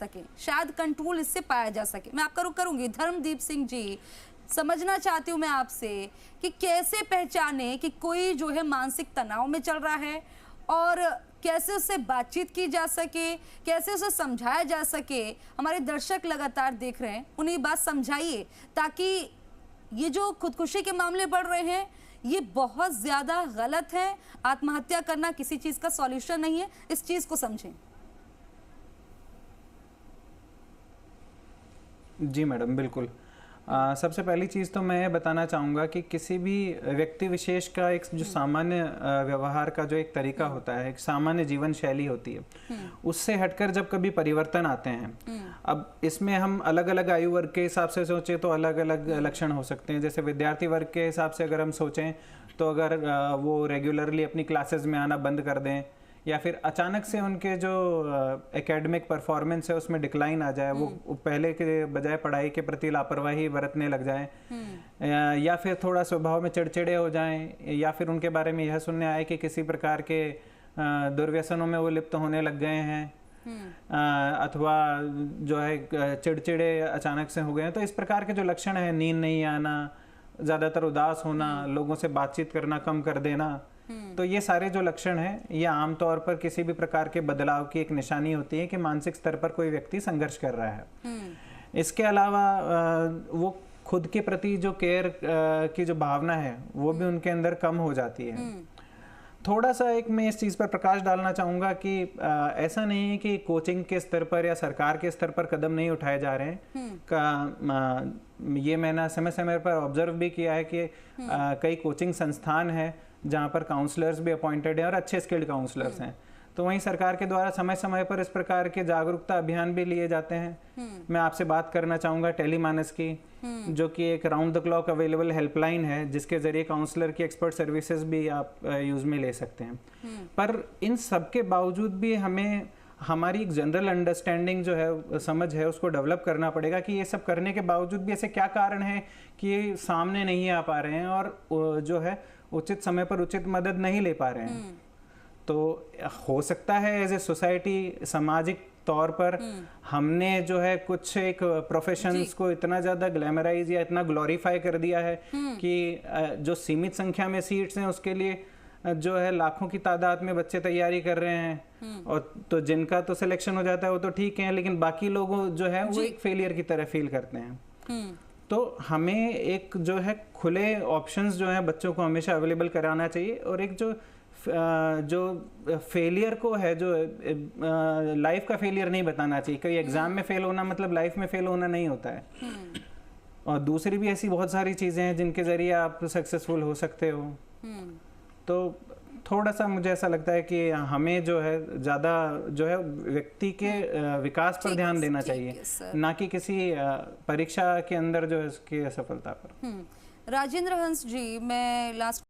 सके, शायद कंट्रोल इससे पाया जा सके। मैं आपका रुख करूंगी। धर्मदीप सिंह जी, समझना चाहती हूँ मैं आपसे कि कैसे पहचाने कि कोई जो है मानसिक तनाव में चल रहा है और कैसे उससे बातचीत की जा सके, कैसे उसे समझाया जा सके। हमारे दर्शक लगातार देख रहे हैं, उन्हें बात समझाइए ताकि ये जो खुदकुशी के मामले बढ़ रहे हैं ये बहुत ज्यादा गलत है। आत्महत्या करना किसी चीज का सॉल्यूशन नहीं है, इस चीज को समझें। जी मैडम, बिल्कुल। सबसे पहली चीज़ तो मैं ये बताना चाहूँगा कि किसी भी व्यक्ति विशेष का एक जो सामान्य व्यवहार का जो एक तरीका होता है, एक सामान्य जीवन शैली होती है, उससे हटकर जब कभी परिवर्तन आते हैं, अब इसमें हम अलग अलग आयु वर्ग के हिसाब से सोचें तो अलग अलग लक्षण हो सकते हैं। जैसे विद्यार्थी वर्ग के हिसाब से अगर हम सोचें तो अगर वो रेगुलरली अपनी क्लासेस में आना बंद कर दें या फिर अचानक से उनके जो एकेडमिक परफॉर्मेंस है उसमें डिक्लाइन आ जाए, वो पहले के बजाय पढ़ाई के प्रति लापरवाही बरतने लग जाए, या फिर थोड़ा स्वभाव में चिड़चिड़े हो जाएं, या फिर उनके बारे में यह सुनने आए कि किसी प्रकार के दुर्व्यसनों में वो लिप्त होने लग गए हैं, अथवा जो है चिड़चिड़े अचानक से हो गए हैं। तो इस प्रकार के जो लक्षण है, नींद नहीं आना, ज़्यादातर उदास होना, लोगों से बातचीत करना कम कर देना, तो ये सारे जो लक्षण हैं ये आमतौर पर किसी भी प्रकार के बदलाव की एक निशानी होती है कि मानसिक स्तर पर कोई व्यक्ति संघर्ष कर रहा है। इसके अलावा वो खुद के प्रति जो केयर की जो भावना है वो भी उनके अंदर कम हो जाती है। थोड़ा सा एक मैं इस चीज़ पर प्रकाश डालना चाहूँगा कि ऐसा नहीं है कि कोचिंग के स्तर पर या सरकार के स्तर पर कदम नहीं उठाए जा रहे हैं। ये मैंने समय समय पर ऑब्जर्व भी किया है कि कई कोचिंग संस्थान हैं जहाँ पर काउंसलर्स भी अपॉइंटेड हैं और अच्छे स्किल्ड काउंसलर्स हैं। तो वहीं सरकार के द्वारा समय समय पर इस प्रकार के जागरूकता अभियान भी लिए जाते हैं। मैं आपसे बात करना चाहूँगा टेलीमानस की, जो कि एक round the clock available helpline है जिसके जरिए काउंसलर की एक्सपर्ट सर्विसेज भी आप यूज में ले सकते हैं। पर इन सब के बावजूद भी हमें हमारी एक जनरल अंडरस्टैंडिंग जो है, समझ है, उसको डेवलप करना पड़ेगा कि ये सब करने के बावजूद भी ऐसे क्या कारण है कि ये सामने नहीं आ पा रहे हैं और जो है उचित समय पर उचित मदद नहीं ले पा रहे हैं। तो हो सकता है एज ए सोसाइटी, सामाजिक तौर पर हमने जो है कुछ एक प्रोफेशंस को इतना ज़्यादा ग्लैमराइज या इतना ग्लोरीफाई कर दिया है कि जो सीमित संख्या में सीट्स हैं उसके लिए जो है लाखों की तादाद में बच्चे तैयारी कर रहे हैं, और तो जिनका तो सिलेक्शन हो जाता है वो तो ठीक है, लेकिन बाकी लोग जो है वो एक फेलियर की तरह फील करते हैं। तो हमें एक जो है खुले ऑप्शंस जो है बच्चों को हमेशा अवेलेबल कराना चाहिए, और एक जो फेलियर को है, जो लाइफ का फेलियर नहीं बताना चाहिए। कोई एग्जाम में फेल होना मतलब लाइफ में फेल होना नहीं होता है। और दूसरी भी ऐसी बहुत सारी चीज़ें हैं जिनके ज़रिए आप सक्सेसफुल हो सकते हो। तो थोड़ा सा मुझे ऐसा लगता है कि हमें जो है ज़्यादा जो है व्यक्ति के विकास पर ध्यान देना चाहिए, ना कि किसी परीक्षा के अंदर जो है उसकी असफलता पर। राजेंद्र हंस जी, मैं लास्ट